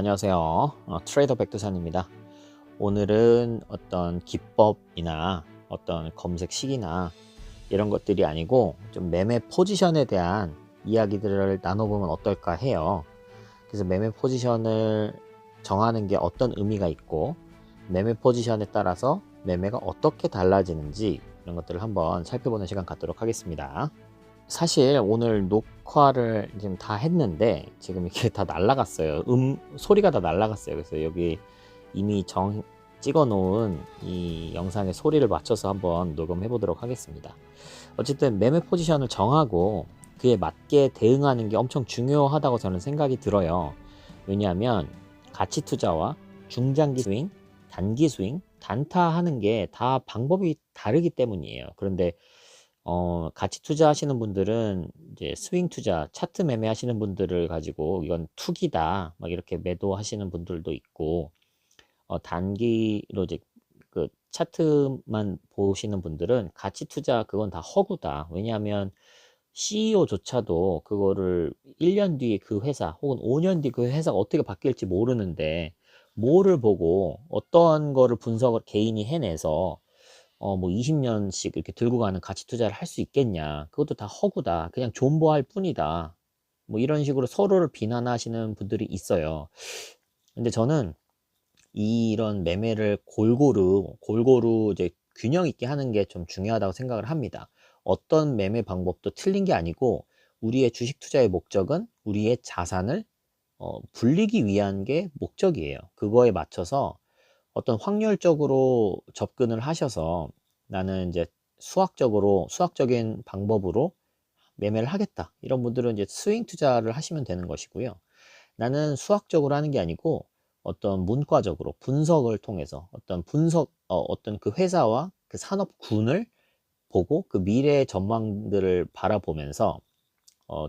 안녕하세요. 트레이더 백두산입니다. 오늘은 어떤 기법이나 어떤 검색식이나 이런 것들이 아니고 좀 매매 포지션에 대한 이야기들을 나눠보면 어떨까 해요. 그래서 매매 포지션을 정하는 게 어떤 의미가 있고 매매 포지션에 따라서 매매가 어떻게 달라지는지 이런 것들을 한번 살펴보는 시간 갖도록 하겠습니다. 사실 오늘 녹화를 지금 다 했는데 지금 이게 다 날라갔어요. 소리가 다 날라갔어요. 그래서 여기 이미 찍어 놓은 이 영상의 소리를 맞춰서 한번 녹음해 보도록 하겠습니다. 어쨌든 매매 포지션을 정하고 그에 맞게 대응하는 게 엄청 중요하다고 저는 생각이 들어요. 왜냐하면 가치 투자와 중장기 스윙, 단기 스윙, 단타 하는 게 다 방법이 다르기 때문이에요. 그런데 같이 투자하시는 분들은 이제 스윙 투자, 차트 매매하시는 분들을 가지고 이건 투기다 막 이렇게 매도하시는 분들도 있고, 단기로 이제 그 차트만 보시는 분들은 가치 투자 그건 다 허구다. 왜냐하면 CEO조차도 그거를 1년 뒤에 그 회사 혹은 5년 뒤 그 회사가 어떻게 바뀔지 모르는데 뭐를 보고 어떤 거를 분석을 개인이 해내서 뭐 20년씩 이렇게 들고 가는 가치 투자를 할 수 있겠냐. 그것도 다 허구다. 그냥 존버할 뿐이다. 뭐 이런 식으로 서로를 비난하시는 분들이 있어요. 근데 저는 이런 매매를 골고루 이제 균형 있게 하는 게 좀 중요하다고 생각을 합니다. 어떤 매매 방법도 틀린 게 아니고 우리의 주식 투자의 목적은 우리의 자산을 불리기 위한 게 목적이에요. 그거에 맞춰서 어떤 확률적으로 접근을 하셔서 나는 이제 수학적인 방법으로 매매를 하겠다. 이런 분들은 이제 스윙 투자를 하시면 되는 것이고요. 나는 수학적으로 하는 게 아니고 어떤 문과적으로 분석을 통해서 어떤 그 회사와 그 산업군을 보고 그 미래의 전망들을 바라보면서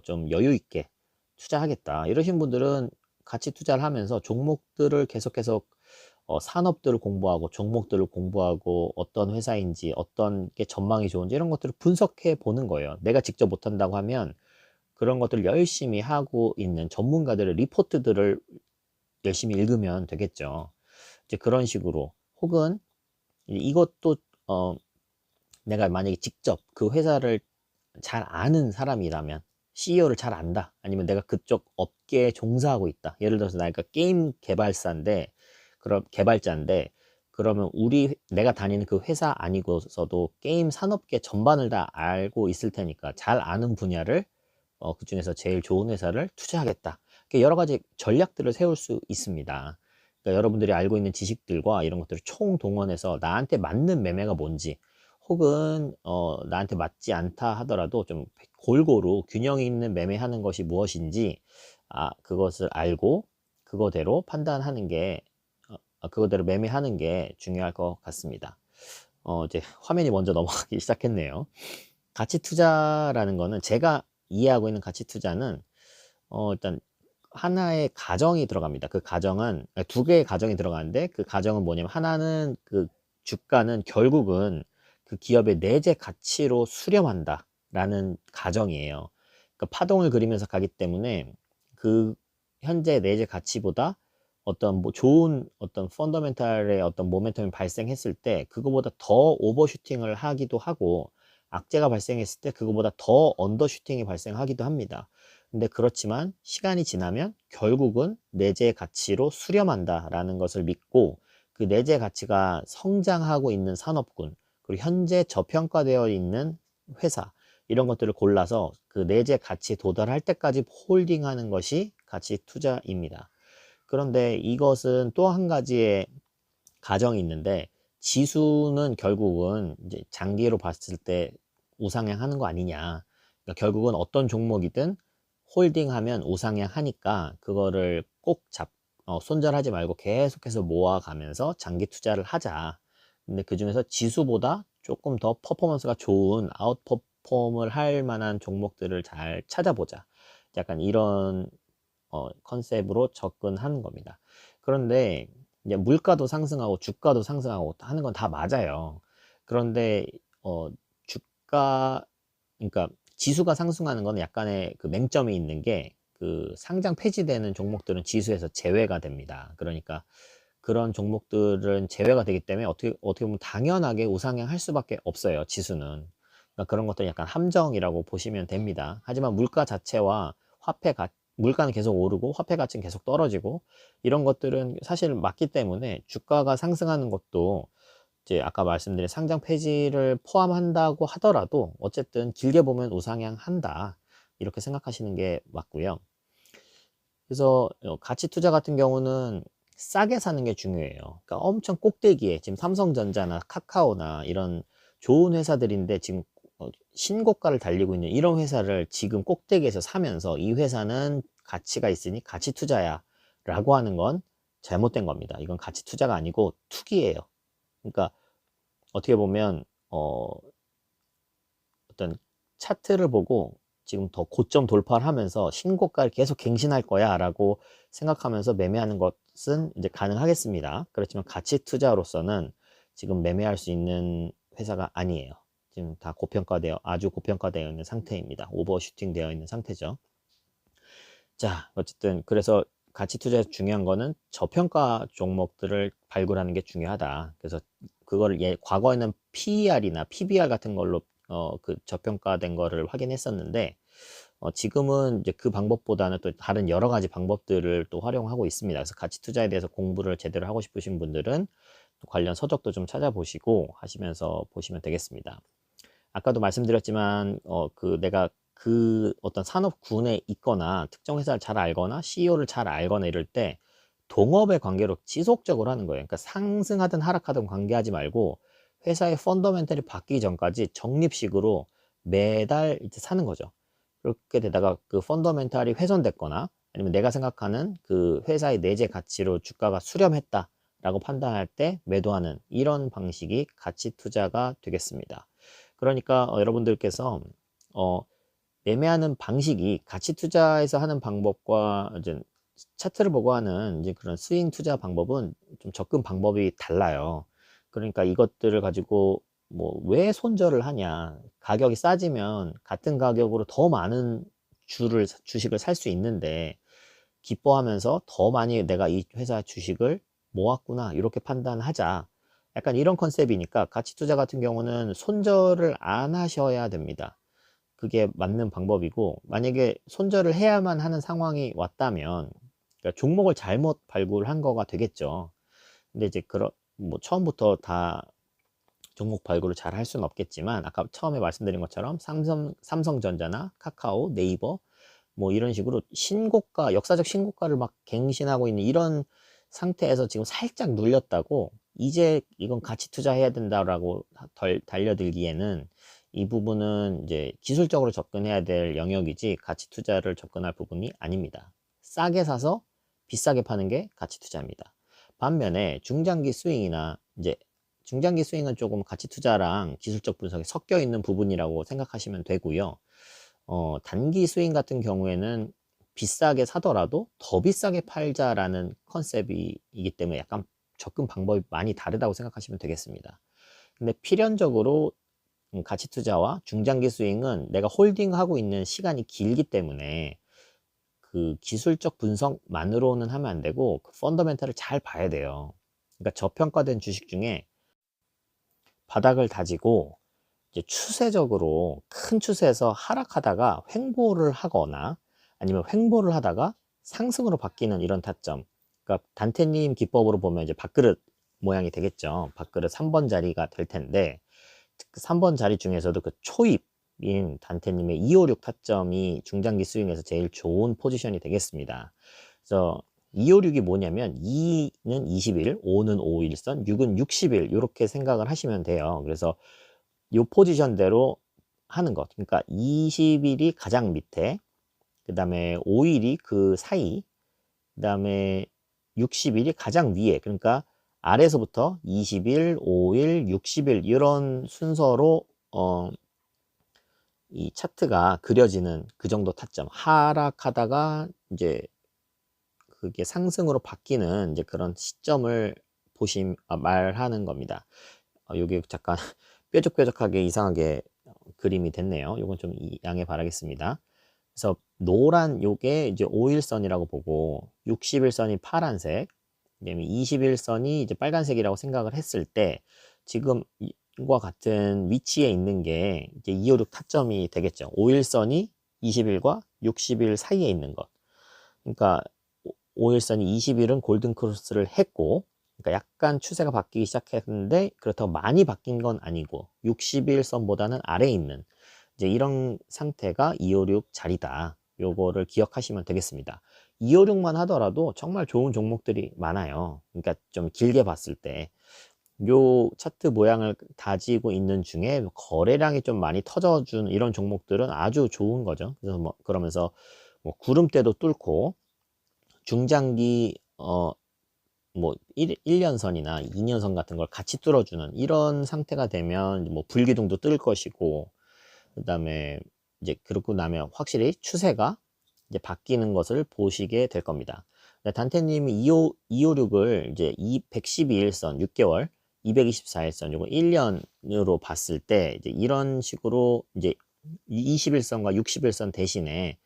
좀 여유 있게 투자하겠다. 이러신 분들은 같이 투자를 하면서 종목들을 계속해서 산업들을 공부하고 종목들을 공부하고 어떤 회사인지 어떤 게 전망이 좋은지 이런 것들을 분석해 보는 거예요. 내가 직접 못한다고 하면 그런 것들을 열심히 하고 있는 전문가들의 리포트들을 열심히 읽으면 되겠죠. 이제 그런 식으로 혹은 이것도 내가 만약에 직접 그 회사를 잘 아는 사람이라면 CEO를 잘 안다. 아니면 내가 그쪽 업계에 종사하고 있다. 예를 들어서 내가 게임 개발사인데 그럼 개발자인데 그러면 내가 다니는 그 회사 아니고서도 게임 산업계 전반을 다 알고 있을 테니까 잘 아는 분야를 그 중에서 제일 좋은 회사를 투자하겠다. 여러 가지 전략들을 세울 수 있습니다. 그러니까 여러분들이 알고 있는 지식들과 이런 것들을 총동원해서 나한테 맞는 매매가 뭔지 혹은 나한테 맞지 않다 하더라도 좀 골고루 균형 있는 매매하는 것이 무엇인지 그것을 알고 그거대로 판단하는 게 그거대로 매매하는 게 중요할 것 같습니다. 이제 화면이 먼저 넘어가기 시작했네요. 가치 투자라는 거는 제가 이해하고 있는 가치 투자는 일단 하나의 가정이 들어갑니다. 그 가정은 두 개의 가정이 들어가는데 그 가정은 뭐냐면 하나는 그 주가는 결국은 그 기업의 내재 가치로 수렴한다 라는 가정이에요. 그러니까 파동을 그리면서 가기 때문에 그 현재 내재 가치보다 어떤 뭐 좋은 어떤 펀더멘탈의 어떤 모멘텀이 발생했을 때 그거보다 더 오버슈팅을 하기도 하고 악재가 발생했을 때 그거보다 더 언더슈팅이 발생하기도 합니다. 근데 그렇지만 시간이 지나면 결국은 내재 가치로 수렴한다라는 것을 믿고 그 내재 가치가 성장하고 있는 산업군 그리고 현재 저평가되어 있는 회사 이런 것들을 골라서 그 내재 가치에 도달할 때까지 홀딩하는 것이 가치 투자입니다. 그런데 이것은 또 한 가지의 가정이 있는데 지수는 결국은 이제 장기로 봤을 때 우상향 하는 거 아니냐. 그러니까 결국은 어떤 종목이든 홀딩하면 우상향 하니까 그거를 꼭 손절하지 말고 계속해서 모아가면서 장기 투자를 하자. 근데 그 중에서 지수보다 조금 더 퍼포먼스가 좋은 아웃퍼폼을 할 만한 종목들을 잘 찾아보자. 약간 이런 컨셉으로 접근하는 겁니다. 그런데 이제 물가도 상승하고 주가도 상승하고 하는 건 다 맞아요. 그런데 주가 그러니까 지수가 상승하는 건 약간의 그 맹점이 있는 게 그 상장 폐지되는 종목들은 지수에서 제외가 됩니다. 그러니까 그런 종목들은 제외가 되기 때문에 어떻게 보면 당연하게 우상향할 수밖에 없어요. 지수는. 그러니까 그런 것들은 약간 함정이라고 보시면 됩니다. 하지만 물가 자체와 물가는 계속 오르고 화폐 가치는 계속 떨어지고 이런 것들은 사실 맞기 때문에 주가가 상승하는 것도 이제 아까 말씀드린 상장 폐지를 포함한다고 하더라도 어쨌든 길게 보면 우상향한다. 이렇게 생각하시는 게 맞고요. 그래서 가치 투자 같은 경우는 싸게 사는 게 중요해요. 그러니까 엄청 꼭대기에 지금 삼성전자나 카카오나 이런 좋은 회사들인데 지금 신고가를 달리고 있는 이런 회사를 지금 꼭대기에서 사면서 이 회사는 가치가 있으니 가치 투자야 라고 하는 건 잘못된 겁니다. 이건 가치 투자가 아니고 투기예요. 그러니까 어떻게 보면 어떤 차트를 보고 지금 더 고점 돌파를 하면서 신고가를 계속 갱신할 거야 라고 생각하면서 매매하는 것은 이제 가능하겠습니다. 그렇지만 가치 투자로서는 지금 매매할 수 있는 회사가 아니에요. 지금 다 아주 고평가되어 있는 상태입니다. 오버슈팅 되어 있는 상태죠. 자, 어쨌든 그래서 가치 투자에서 중요한 거는 저평가 종목들을 발굴하는 게 중요하다. 그래서 그거를 과거에는 PER이나 PBR 같은 걸로 그 저평가된 거를 확인했었는데 지금은 이제 그 방법보다는 또 다른 여러 가지 방법들을 또 활용하고 있습니다. 그래서 가치 투자에 대해서 공부를 제대로 하고 싶으신 분들은 또 관련 서적도 좀 찾아보시고 하시면서 보시면 되겠습니다. 아까도 말씀드렸지만 내가 그 어떤 산업군에 있거나 특정 회사를 잘 알거나 CEO를 잘 알거나 이럴 때 동업의 관계로 지속적으로 하는 거예요. 그러니까 상승하든 하락하든 관계하지 말고 회사의 펀더멘털이 바뀌기 전까지 적립식으로 매달 이제 사는 거죠. 그렇게 되다가 그 펀더멘털이 훼손됐거나 아니면 내가 생각하는 그 회사의 내재 가치로 주가가 수렴했다 라고 판단할 때 매도하는 이런 방식이 가치 투자가 되겠습니다. 그러니까 여러분들께서 매매하는 방식이 가치 투자에서 하는 방법과 이제 차트를 보고 하는 이제 그런 스윙 투자 방법은 좀 접근 방법이 달라요. 그러니까 이것들을 가지고 뭐 왜 손절을 하냐, 가격이 싸지면 같은 가격으로 더 많은 주식을 살 수 있는데 기뻐하면서 더 많이 내가 이 회사 주식을 모았구나 이렇게 판단하자, 약간 이런 컨셉이니까 가치 투자 같은 경우는 손절을 안 하셔야 됩니다. 그게 맞는 방법이고, 만약에 손절을 해야만 하는 상황이 왔다면 그러니까 종목을 잘못 발굴한 거가 되겠죠. 근데 이제 뭐 처음부터 다 종목 발굴을 잘 할 수는 없겠지만 아까 처음에 말씀드린 것처럼 삼성전자나 카카오, 네이버 뭐 이런 식으로 역사적 신고가를 막 갱신하고 있는 이런 상태에서 지금 살짝 눌렸다고 이제 이건 가치 투자해야 된다라고 달려들기에는 이 부분은 이제 기술적으로 접근해야 될 영역이지 가치 투자를 접근할 부분이 아닙니다. 싸게 사서 비싸게 파는 게 가치 투자입니다. 반면에 중장기 스윙이나 이제 중장기 스윙은 조금 가치 투자랑 기술적 분석이 섞여 있는 부분이라고 생각하시면 되고요. 단기 스윙 같은 경우에는 비싸게 사더라도 더 비싸게 팔자라는 컨셉이기 때문에 약간 접근 방법이 많이 다르다고 생각하시면 되겠습니다. 근데 필연적으로 가치 투자와 중장기 스윙은 내가 홀딩하고 있는 시간이 길기 때문에 그 기술적 분석만으로는 하면 안 되고 그 펀더멘탈을 잘 봐야 돼요. 그러니까 저평가된 주식 중에 바닥을 다지고 이제 추세적으로 큰 추세에서 하락하다가 횡보를 하거나 아니면 횡보를 하다가 상승으로 바뀌는 이런 타점. 그러니까 단테님 기법으로 보면 이제 밥그릇 모양이 되겠죠. 밥그릇 3번 자리가 될 텐데 그 3번 자리 중에서도 그 초입인 단테님의 256 타점이 중장기 스윙에서 제일 좋은 포지션이 되겠습니다. 그래서 256이 뭐냐면 2는 20일, 5는 5일선, 6은 60일 이렇게 생각을 하시면 돼요. 그래서 이 포지션대로 하는 것. 그러니까 20일이 가장 밑에, 그 다음에 5일이 그 사이, 그 다음에 60일이 가장 위에. 그러니까 아래서부터 20일, 5일, 60일 이런 순서로 이 차트가 그려지는 그 정도 타점. 하락하다가 이제 그게 상승으로 바뀌는 이제 그런 시점을 말하는 겁니다. 여기 잠깐 뾰족뾰족하게 이상하게 그림이 됐네요. 이건 좀 양해 바라겠습니다. 그래서 노란 요게 이제 5일선이라고 보고 60일선이 파란색, 그다음에 20일선이 이제 빨간색이라고 생각을 했을 때 지금 이과 같은 위치에 있는 게 이제 256 타점이 되겠죠. 5일선이 20일과 60일 사이에 있는 것. 그러니까 5일선이 20일은 골든 크로스를 했고, 그러니까 약간 추세가 바뀌기 시작했는데 그렇다고 많이 바뀐 건 아니고 60일선보다는 아래에 있는 이제 이런 상태가 256 자리다. 요거를 기억하시면 되겠습니다. 256만 하더라도 정말 좋은 종목들이 많아요. 그러니까 좀 길게 봤을 때 요 차트 모양을 다지고 있는 중에 거래량이 좀 많이 터져준 이런 종목들은 아주 좋은 거죠. 그래서 뭐 그러면서 뭐 구름대도 뚫고 중장기 뭐 1년선이나 2년선 같은 걸 같이 뚫어주는 이런 상태가 되면 뭐 불기둥도 뜰 것이고, 그 다음에 이제 그러고 나면 확실히 추세가 이제 바뀌는 것을 보시게 될 겁니다. 단테님이 256을 이제 112일선 6개월, 224일선 요거 1년으로 봤을 때 이제 이런 식으로 이제 21선과 60일선 대신에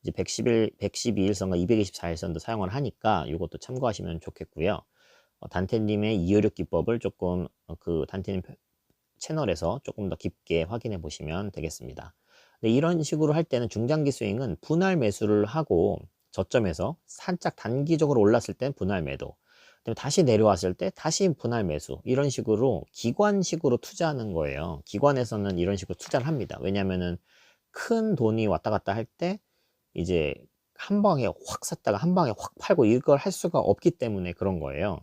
이제 112일선과 224일선도 사용을 하니까 이것도 참고하시면 좋겠고요. 단테님의 256 기법을 조금 그 단테님 채널에서 조금 더 깊게 확인해 보시면 되겠습니다. 이런 식으로 할 때는 중장기 스윙은 분할 매수를 하고 저점에서 살짝 단기적으로 올랐을 땐 분할 매도, 다시 내려왔을 때 다시 분할 매수, 이런 식으로 기관식으로 투자하는 거예요. 기관에서는 이런 식으로 투자를 합니다. 왜냐면은 큰 돈이 왔다 갔다 할 때 이제 한 방에 확 샀다가 한 방에 확 팔고 이걸 할 수가 없기 때문에 그런 거예요.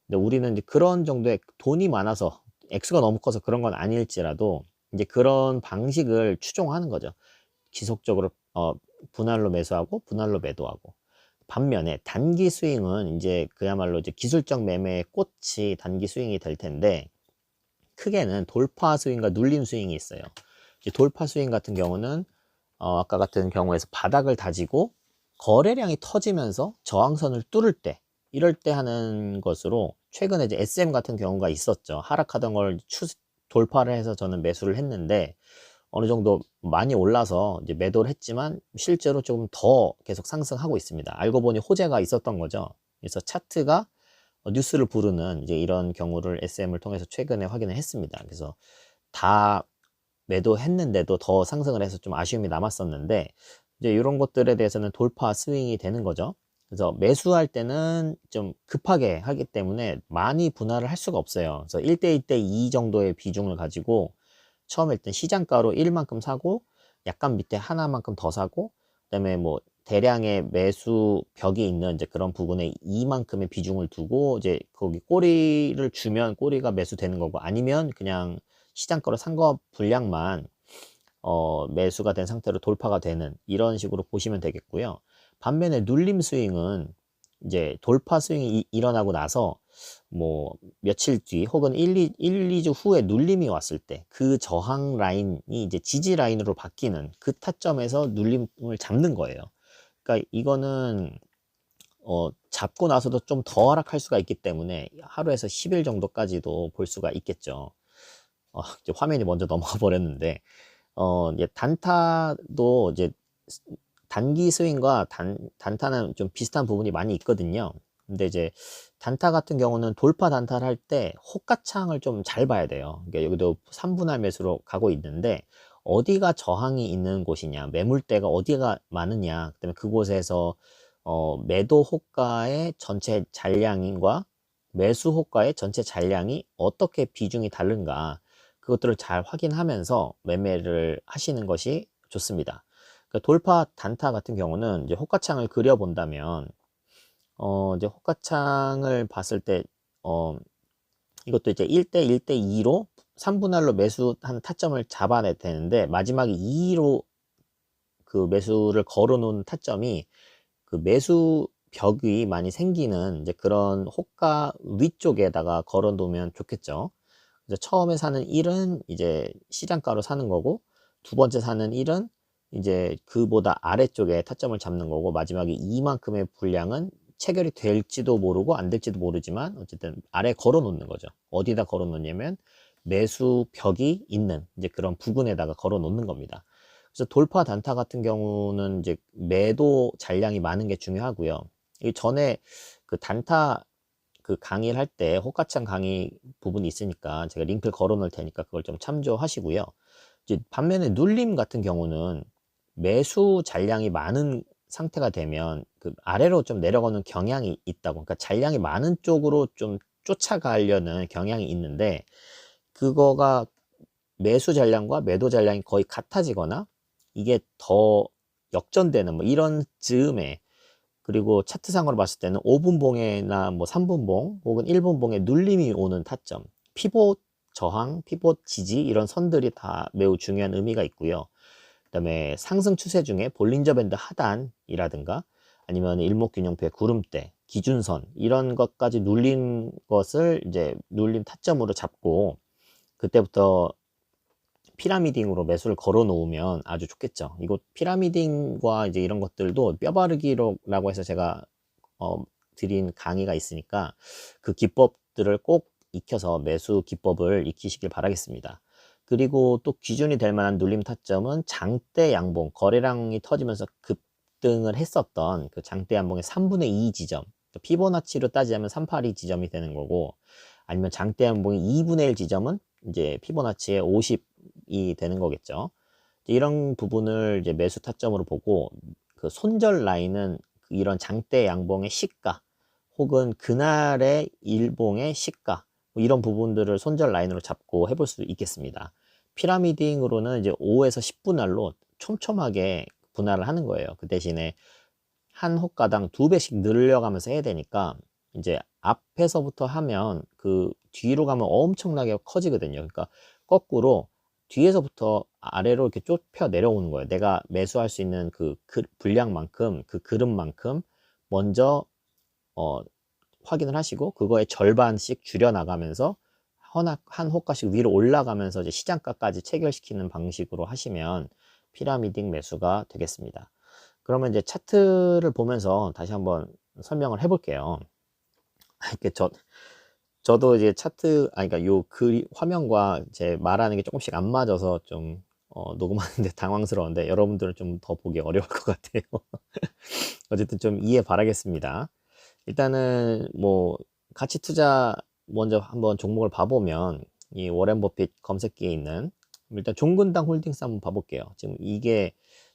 근데 우리는 이제 그런 정도의 돈이 많아서 액수가 너무 커서 그런 건 아닐지라도 이제 그런 방식을 추종하는 거죠. 지속적으로 분할로 매수하고 분할로 매도하고. 반면에 단기 스윙은 이제 그야말로 이제 기술적 매매의 꽃이 단기 스윙이 될 텐데, 크게는 돌파 스윙과 눌림 스윙이 있어요. 이제 돌파 스윙 같은 경우는 아까 같은 경우에서 바닥을 다지고 거래량이 터지면서 저항선을 뚫을 때, 이럴 때 하는 것으로 최근에 이제 SM 같은 경우가 있었죠. 하락하던 걸 돌파를 해서 저는 매수를 했는데 어느 정도 많이 올라서 이제 매도를 했지만 실제로 조금 더 계속 상승하고 있습니다. 알고 보니 호재가 있었던 거죠. 그래서 차트가 뉴스를 부르는 이제 이런 경우를 SM을 통해서 최근에 확인을 했습니다. 그래서 다 매도했는데도 더 상승을 해서 좀 아쉬움이 남았었는데, 이제 이런 것들에 대해서는 돌파 스윙이 되는 거죠. 그래서 매수할 때는 좀 급하게 하기 때문에 많이 분할을 할 수가 없어요. 그래서 1대 1대 2 정도의 비중을 가지고 처음에 일단 시장가로 1만큼 사고 약간 밑에 하나만큼 더 사고, 그다음에 뭐 대량의 매수 벽이 있는 이제 그런 부분에 2만큼의 비중을 두고 이제 거기 꼬리를 주면 꼬리가 매수되는 거고, 아니면 그냥 시장가로 산 거 분량만 매수가 된 상태로 돌파가 되는 이런 식으로 보시면 되겠고요. 반면에 눌림 스윙은 이제 돌파 스윙이 일어나고 나서 뭐 며칠 뒤 혹은 2주 후에 눌림이 왔을 때 그 저항 라인이 이제 지지 라인으로 바뀌는 그 타점에서 눌림을 잡는 거예요. 그러니까 이거는 잡고 나서도 좀 더 하락할 수가 있기 때문에 하루에서 10일 정도까지도 볼 수가 있겠죠. 이제 화면이 먼저 넘어가 버렸는데, 이제 단타도 이제 단기 스윙과 단타는 좀 비슷한 부분이 많이 있거든요. 근데 이제 단타 같은 경우는 돌파 단타를 할 때 호가창을 좀 잘 봐야 돼요. 그러니까 여기도 3분할 매수로 가고 있는데 어디가 저항이 있는 곳이냐, 매물대가 어디가 많으냐, 그다음에 그곳에서 매도 호가의 전체 잔량과 매수 호가의 전체 잔량이 어떻게 비중이 다른가, 그것들을 잘 확인하면서 매매를 하시는 것이 좋습니다. 그러니까 돌파 단타 같은 경우는 이제 호가창을 그려본다면, 이제 호가창을 봤을 때, 이것도 이제 1대 1대 2로 3분할로 매수한 타점을 잡아내야 되는데, 마지막에 2로 그 매수를 걸어 놓은 타점이 그 매수 벽이 많이 생기는 이제 그런 호가 위쪽에다가 걸어 놓으면 좋겠죠. 그래서 처음에 사는 1은 이제 시장가로 사는 거고, 두 번째 사는 1은 이제 그보다 아래쪽에 타점을 잡는 거고, 마지막에 이만큼의 분량은 체결이 될지도 모르고 안 될지도 모르지만 어쨌든 아래 걸어 놓는 거죠. 어디다 걸어 놓냐면 매수 벽이 있는 이제 그런 부분에다가 걸어 놓는 겁니다. 그래서 돌파 단타 같은 경우는 이제 매도 잔량이 많은 게 중요하고요. 이 전에 그 단타 그 강의를 할 때 호가창 강의 부분이 있으니까 제가 링크를 걸어 놓을 테니까 그걸 좀 참조하시고요. 이제 반면에 눌림 같은 경우는 매수 잔량이 많은 상태가 되면 그 아래로 좀 내려가는 경향이 있다고. 그러니까 잔량이 많은 쪽으로 좀 쫓아가려는 경향이 있는데, 그거가 매수 잔량과 매도 잔량이 거의 같아지거나 이게 더 역전되는 뭐 이런 즈음에, 그리고 차트상으로 봤을 때는 5분봉에나 뭐 3분봉 혹은 1분봉에 눌림이 오는 타점, 피봇 저항, 피봇 지지, 이런 선들이 다 매우 중요한 의미가 있고요. 그다음에 상승 추세 중에 볼린저 밴드 하단이라든가 아니면 일목균형표의 구름대, 기준선, 이런 것까지 눌린 것을 이제 눌림 타점으로 잡고 그때부터 피라미딩으로 매수를 걸어 놓으면 아주 좋겠죠. 이거 피라미딩과 이제 이런 것들도 뼈바르기라고 해서 제가 드린 강의가 있으니까 그 기법들을 꼭 익혀서 매수 기법을 익히시길 바라겠습니다. 그리고 또 기준이 될 만한 눌림 타점은 장대 양봉, 거래량이 터지면서 급등을 했었던 그 장대 양봉의 3분의 2 지점, 피보나치로 따지자면 382 지점이 되는 거고, 아니면 장대 양봉의 2분의 1 지점은 이제 피보나치의 50이 되는 거겠죠. 이런 부분을 이제 매수 타점으로 보고, 그 손절 라인은 이런 장대 양봉의 시가 혹은 그날의 일봉의 시가, 뭐 이런 부분들을 손절 라인으로 잡고 해볼 수 있겠습니다. 피라미딩으로는 이제 5에서 10분할로 촘촘하게 분할을 하는 거예요. 그 대신에 한 호가당 2배씩 늘려가면서 해야 되니까 이제 앞에서부터 하면 그 뒤로 가면 엄청나게 커지거든요. 그러니까 거꾸로 뒤에서부터 아래로 이렇게 좁혀 내려오는 거예요. 내가 매수할 수 있는 그 분량만큼, 그 그릇만큼 먼저 확인을 하시고 그거의 절반씩 줄여 나가면서 한 호가씩 위로 올라가면서 이제 시장가까지 체결시키는 방식으로 하시면 피라미딩 매수가 되겠습니다. 그러면 이제 차트를 보면서 다시 한번 설명을 해볼게요. 이렇게 저도 이제 차트, 그러니까 요 화면과 제 말하는 게 조금씩 안 맞아서 좀 녹음하는데 당황스러운데 여러분들은 좀 더 보기 어려울 것 같아요. 어쨌든 좀 이해 바라겠습니다. 일단은 뭐 가치 투자 먼저 한번 종목을 봐보면 이 워렌 버핏 검색기에 있는, 일단 종근당 홀딩스 한번 봐볼게요. 지금 이게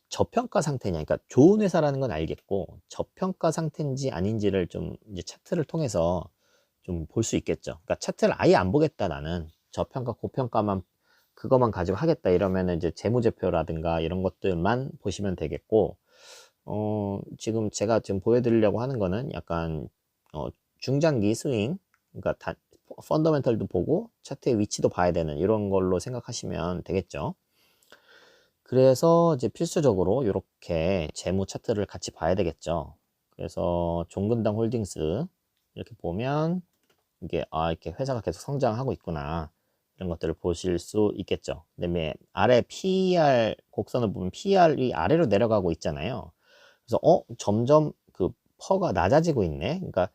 저평가 상태냐, 그러니까 좋은 회사라는 건 알겠고 저평가 상태인지 아닌지를 좀 이제 차트를 통해서 좀 볼 수 있겠죠. 그러니까 차트를 아예 안 보겠다, 나는 저평가 고평가만 그거만 가지고 하겠다 이러면은 이제 재무제표라든가 이런 것들만 보시면 되겠고, 지금 제가 지금 보여드리려고 하는 거는 약간 중장기 스윙, 그러니까 펀더멘털도 보고 차트의 위치도 봐야 되는 이런 걸로 생각하시면 되겠죠. 그래서 이제 필수적으로 이렇게 재무 차트를 같이 봐야 되겠죠. 그래서 종근당 홀딩스 이렇게 보면 이게 이렇게 회사가 계속 성장하고 있구나, 이런 것들을 보실 수 있겠죠. 그다음에 아래 PER 곡선을 보면 PER이 아래로 내려가고 있잖아요. 그래서 점점 그 퍼가 낮아지고 있네. 그러니까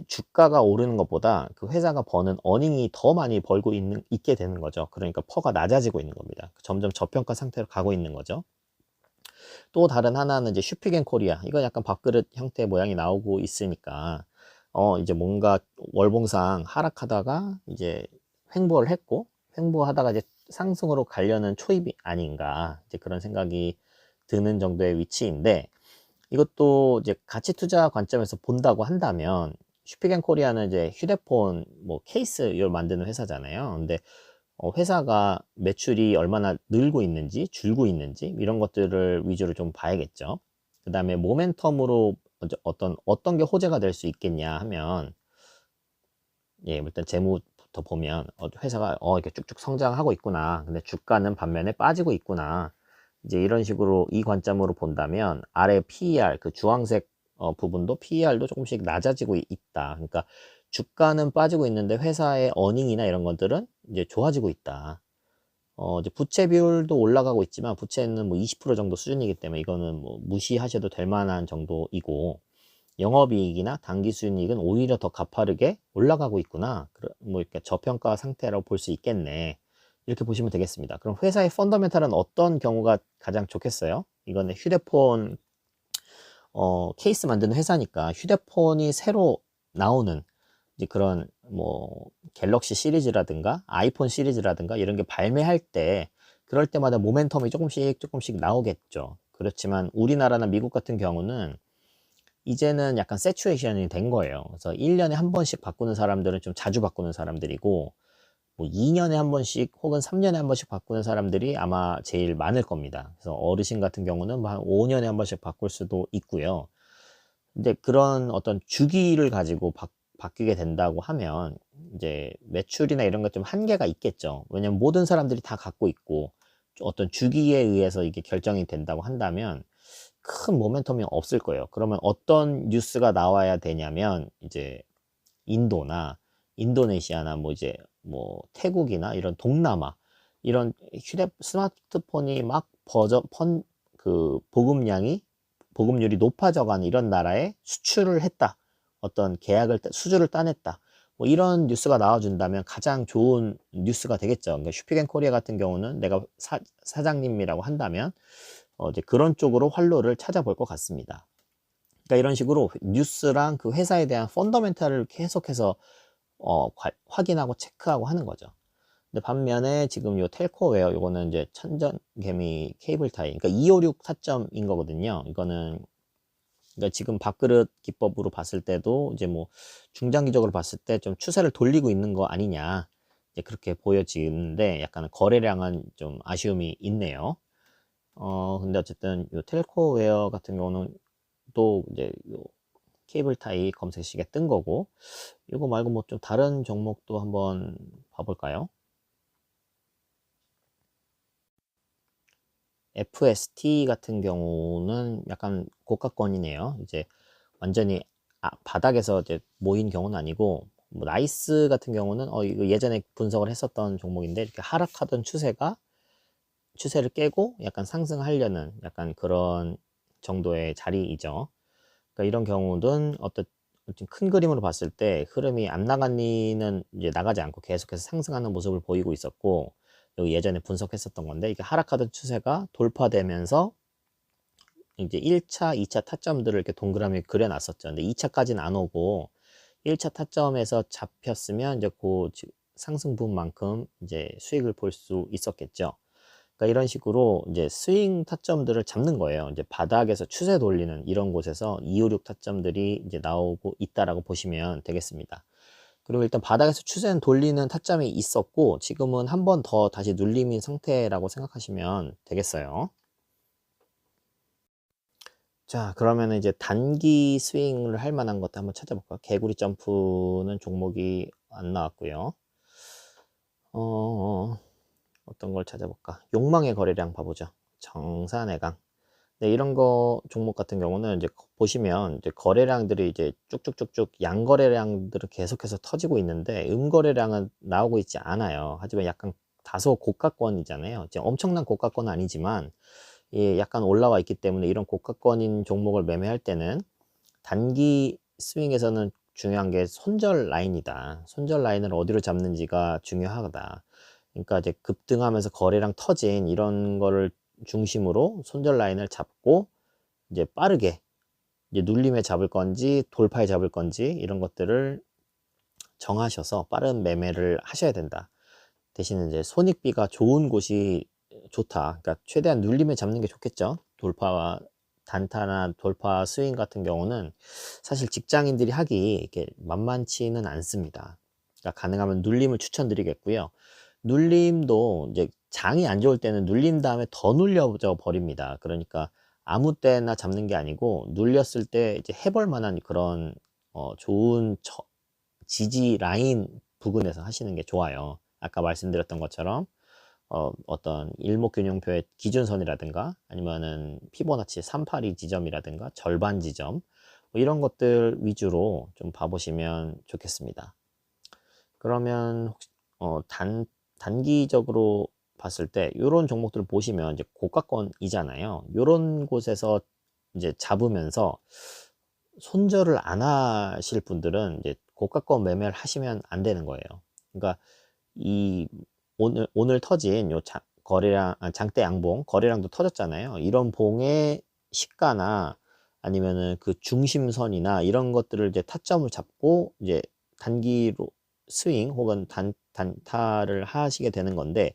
주가가 오르는 것보다 그 회사가 버는 어닝이 더 많이 벌고 있게 되는 거죠. 그러니까 퍼가 낮아지고 있는 겁니다. 점점 저평가 상태로 가고 있는 거죠. 또 다른 하나는 이제 슈피겐코리아, 이건 약간 밥그릇 형태 모양이 나오고 있으니까 이제 뭔가 월봉상 하락하다가 이제 횡보를 했고, 횡보하다가 이제 상승으로 가려는 초입이 아닌가, 이제 그런 생각이 드는 정도의 위치인데, 이것도 이제 가치 투자 관점에서 본다고 한다면 슈피겐코리아는 이제 휴대폰 뭐 케이스 이걸 만드는 회사잖아요. 근데 회사가 매출이 얼마나 늘고 있는지 줄고 있는지 이런 것들을 위주로 좀 봐야겠죠. 그 다음에 모멘텀으로 어떤 게 호재가 될 수 있겠냐 하면, 예, 일단 재무부터 보면 회사가 이렇게 쭉쭉 성장하고 있구나, 근데 주가는 반면에 빠지고 있구나, 이제 이런 식으로 이 관점으로 본다면 아래 PER 그 주황색 부분도 PER도 조금씩 낮아지고 있다. 그러니까 주가는 빠지고 있는데 회사의 어닝이나 이런 것들은 이제 좋아지고 있다. 이제 부채 비율도 올라가고 있지만 부채는 뭐 20% 정도 수준이기 때문에 이거는 뭐 무시하셔도 될 만한 정도이고, 영업이익이나 당기순이익은 오히려 더 가파르게 올라가고 있구나, 뭐 이렇게 저평가 상태라고 볼 수 있겠네, 이렇게 보시면 되겠습니다. 그럼 회사의 펀더멘탈은 어떤 경우가 가장 좋겠어요? 이거는 휴대폰 케이스 만드는 회사니까 휴대폰이 새로 나오는 이제 그런 뭐 갤럭시 시리즈라든가 아이폰 시리즈라든가 이런 게 발매할 때 그럴 때마다 모멘텀이 조금씩 나오겠죠. 그렇지만 우리나라나 미국 같은 경우는 이제는 약간 세츄레이션이 된 거예요. 그래서 1년에 한 번씩 바꾸는 사람들은 좀 자주 바꾸는 사람들이고 뭐 2년에 한 번씩 혹은 3년에 한 번씩 바꾸는 사람들이 아마 제일 많을 겁니다. 그래서 어르신 같은 경우는 뭐한 5년에 한 번씩 바꿀 수도 있고요. 근데 그런 어떤 주기를 가지고 바뀌게 된다고 하면 이제 매출이나 이런 것 좀 한계가 있겠죠. 왜냐면 모든 사람들이 다 갖고 있고 어떤 주기에 의해서 이게 결정이 된다고 한다면 큰 모멘텀이 없을 거예요. 그러면 어떤 뉴스가 나와야 되냐면 이제 인도나 인도네시아나 뭐 이제 뭐 태국이나 이런 동남아 이런 스마트폰이 막 보급률이 높아져가는 이런 나라에 수출을 했다. 어떤 수주를 따냈다. 뭐 이런 뉴스가 나와준다면 가장 좋은 뉴스가 되겠죠. 그러니까 슈피겐코리아 같은 경우는 내가 사장님이라고 한다면 이제 그런 쪽으로 활로를 찾아볼 것 같습니다. 그러니까 이런 식으로 뉴스랑 그 회사에 대한 펀더멘탈을 계속해서 확인하고 체크하고 하는 거죠. 근데 반면에 지금 요 텔코웨어 요거는 이제 천전개미 케이블 타이, 그러니까 256 타점인 거거든요. 이거는 그러니까 지금 밥그릇 기법으로 봤을 때도 이제 뭐 중장기적으로 봤을 때 좀 추세를 돌리고 있는 거 아니냐, 이제 그렇게 보여지는데 약간 거래량은 좀 아쉬움이 있네요. 근데 어쨌든 요 텔코웨어 같은 경우는 또 이제 요 케이블 타이 검색식에 뜬 거고, 이거 말고 뭐 좀 다른 종목도 한번 봐볼까요? FST 같은 경우는 약간 고가권이네요. 이제 완전히 바닥에서 이제 모인 경우는 아니고, 뭐 나이스 같은 경우는 이거 예전에 분석을 했었던 종목인데 이렇게 하락하던 추세를 깨고 약간 상승하려는 약간 그런 정도의 자리이죠. 그러니까 이런 경우는 어떤 큰 그림으로 봤을 때 흐름이 안 나가니는 이제 나가지 않고 계속해서 상승하는 모습을 보이고 있었고, 여기 예전에 분석했었던 건데 이게 하락하던 추세가 돌파되면서 이제 1차, 2차 타점들을 이렇게 동그라미 그려놨었죠. 근데 2차까지는 안 오고 1차 타점에서 잡혔으면 이제 그 상승분만큼 이제 수익을 볼 수 있었겠죠. 그러니까 이런 식으로 이제 스윙 타점들을 잡는 거예요. 이제 바닥에서 추세 돌리는 이런 곳에서 256 타점들이 이제 나오고 있다라고 보시면 되겠습니다. 그리고 일단 바닥에서 추세 돌리는 타점이 있었고 지금은 한 번 더 다시 눌림인 상태라고 생각하시면 되겠어요. 자, 그러면 이제 단기 스윙을 할 만한 것도 한번 찾아볼까요? 개구리 점프는 종목이 안 나왔고요. 어떤 걸 찾아볼까? 욕망의 거래량 봐보죠. 정산해강. 네, 이런 거 종목 같은 경우는 이제 보시면 이제 거래량들이 이제 쭉쭉쭉쭉 양거래량들은 계속해서 터지고 있는데 음거래량은 나오고 있지 않아요. 하지만 약간 다소 고가권이잖아요. 이제 엄청난 고가권은 아니지만 예, 약간 올라와 있기 때문에 이런 고가권인 종목을 매매할 때는 단기 스윙에서는 중요한 게 손절 라인이다. 손절 라인을 어디로 잡는지가 중요하다. 그러니까 이제 급등하면서 거래량 터진 이런 거를 중심으로 손절 라인을 잡고 이제 빠르게 이제 눌림에 잡을 건지 돌파에 잡을 건지 이런 것들을 정하셔서 빠른 매매를 하셔야 된다. 대신에 이제 손익비가 좋은 곳이 좋다. 그러니까 최대한 눌림에 잡는 게 좋겠죠. 돌파와 단타나 돌파 스윙 같은 경우는 사실 직장인들이 하기 이렇게 만만치는 않습니다. 그러니까 가능하면 눌림을 추천드리겠고요. 눌림도 이제 장이 안 좋을 때는 눌린 다음에 더 눌려져 버립니다. 그러니까 아무 때나 잡는 게 아니고 눌렸을 때 이제 해볼 만한 그런 좋은 지지 라인 부근에서 하시는 게 좋아요. 아까 말씀드렸던 것처럼 어떤 일목균형표의 기준선이라든가 아니면은 피보나치 382 지점이라든가 절반 지점 뭐 이런 것들 위주로 좀 봐보시면 좋겠습니다. 그러면 혹시 단기적으로 봤을 때 이런 종목들을 보시면 이제 고가권이잖아요. 이런 곳에서 이제 잡으면서 손절을 안 하실 분들은 이제 고가권 매매를 하시면 안 되는 거예요. 그러니까 이 오늘 터진 요 거래량, 장대 양봉 거래량도 터졌잖아요. 이런 봉의 시가나 아니면은 그 중심선이나 이런 것들을 이제 타점을 잡고 이제 단기로 스윙 혹은 단타를 하시게 되는 건데,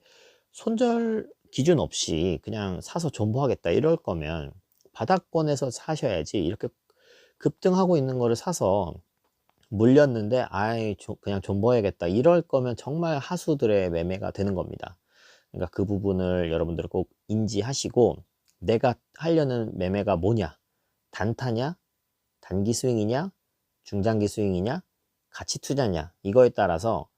손절 기준 없이 그냥 사서 존버하겠다 이럴 거면 바닥권에서 사셔야지. 이렇게 급등하고 있는 거를 사서 물렸는데 그냥 존버해야겠다 이럴 거면 정말 하수들의 매매가 되는 겁니다. 그러니까 그 부분을 여러분들은 꼭 인지하시고, 내가 하려는 매매가 뭐냐, 단타냐, 단기 스윙이냐, 중장기 스윙이냐, 가치 투자냐, 이거에 따라서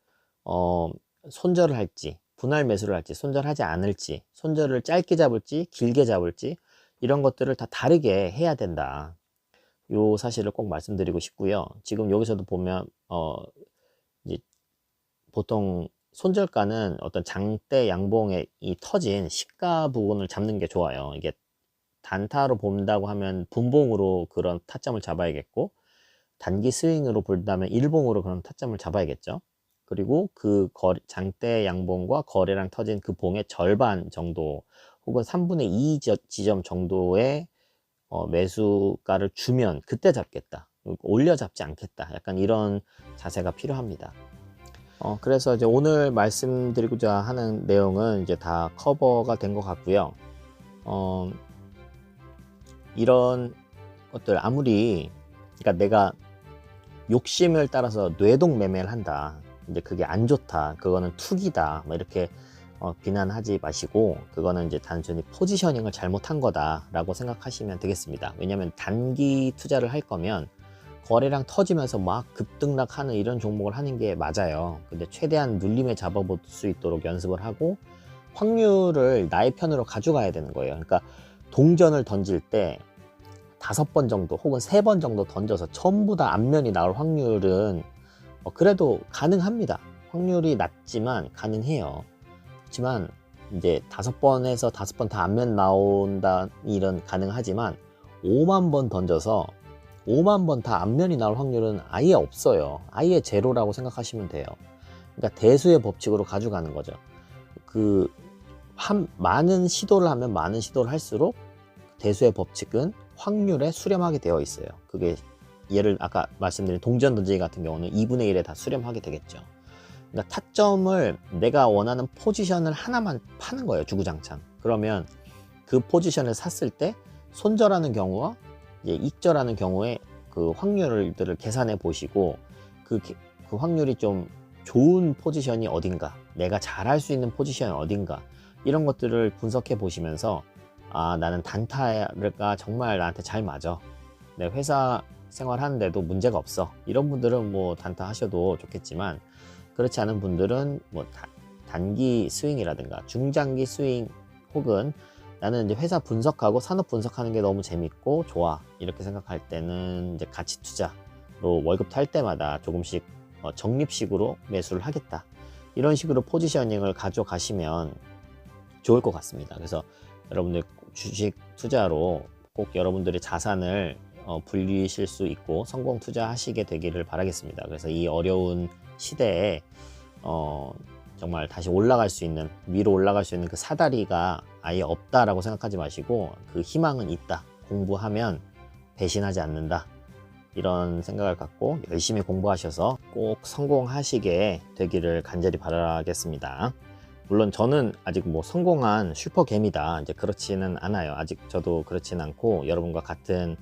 손절을 할지, 분할 매수를 할지, 손절하지 않을지, 손절을 짧게 잡을지 길게 잡을지, 이런 것들을 다 다르게 해야 된다. 요 사실을 꼭 말씀드리고 싶고요. 지금 여기서도 보면 이제 보통 손절가는 어떤 장대 양봉에 이 터진 시가 부분을 잡는 게 좋아요. 이게 단타로 본다고 하면 분봉으로 그런 타점을 잡아야겠고, 단기 스윙으로 본다면 일봉으로 그런 타점을 잡아야겠죠. 그리고 그 장대 양봉과 거래량 터진 그 봉의 절반 정도 혹은 3분의 2 지점 정도의 매수가를 주면 그때 잡겠다, 올려 잡지 않겠다, 약간 이런 자세가 필요합니다. 그래서 이제 오늘 말씀드리고자 하는 내용은 이제 다 커버가 된 것 같고요. 이런 것들 아무리, 그러니까 내가 욕심을 따라서 뇌동 매매를 한다, 이제 그게 안 좋다, 그거는 투기다, 뭐 이렇게 비난하지 마시고, 그거는 이제 단순히 포지셔닝을 잘못한 거다라고 생각하시면 되겠습니다. 왜냐하면 단기 투자를 할 거면 거래량 터지면서 막 급등락하는 이런 종목을 하는 게 맞아요. 근데 최대한 눌림에 잡아볼 수 있도록 연습을 하고 확률을 나의 편으로 가져가야 되는 거예요. 그러니까 동전을 던질 때 5번 정도 혹은 3번 정도 던져서 전부 다 앞면이 나올 확률은 그래도 가능합니다. 확률이 낮지만 가능해요. 그렇지만 이제 5번에서 5번 다 앞면 나온다 이런 가능하지만 5만 번 던져서 5만 번 다 앞면이 나올 확률은 아예 없어요. 아예 제로라고 생각하시면 돼요. 그러니까 대수의 법칙으로 가져가는 거죠. 많은 시도를 하면 많은 시도를 할수록 대수의 법칙은 확률에 수렴하게 되어 있어요. 그게 아까 말씀드린 동전 던지기 같은 경우는 2분의 1에 다 수렴하게 되겠죠. 그러니까 타점을 내가 원하는 포지션을 하나만 파는 거예요. 주구장창. 그러면 그 포지션을 샀을 때 손절하는 경우와 이제 익절하는 경우에 그 확률들을 계산해 보시고, 그 확률이 좀 좋은 포지션이 어딘가, 내가 잘할 수 있는 포지션이 어딘가, 이런 것들을 분석해 보시면서 나는 단타가 정말 나한테 잘 맞아, 내 회사 생활하는데도 문제가 없어, 이런 분들은 뭐 단타 하셔도 좋겠지만, 그렇지 않은 분들은 뭐 단기 스윙이라든가 중장기 스윙, 혹은 나는 이제 회사 분석하고 산업 분석하는 게 너무 재밌고 좋아, 이렇게 생각할 때는 이제 가치 투자로 월급 탈 때마다 조금씩 적립식으로 매수를 하겠다, 이런 식으로 포지셔닝을 가져가시면 좋을 것 같습니다. 그래서 여러분들 주식 투자로 꼭 여러분들의 자산을 불리실 수 있고 성공 투자하시게 되기를 바라겠습니다. 그래서 이 어려운 시대에 정말 다시 올라갈 수 있는, 위로 올라갈 수 있는 그 사다리가 아예 없다라고 생각하지 마시고, 그 희망은 있다, 공부하면 배신하지 않는다, 이런 생각을 갖고 열심히 공부하셔서 꼭 성공하시게 되기를 간절히 바라겠습니다. 물론 저는 아직 뭐 성공한 슈퍼개미다, 이제 그렇지는 않아요. 아직 저도 그렇지는 않고 여러분과 같은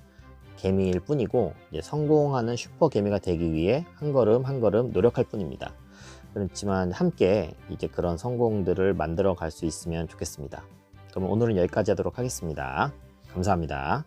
개미일 뿐이고, 이제 성공하는 슈퍼개미가 되기 위해 한 걸음 한 걸음 노력할 뿐입니다. 그렇지만 함께 이제 그런 성공들을 만들어 갈 수 있으면 좋겠습니다. 그럼 오늘은 여기까지 하도록 하겠습니다. 감사합니다.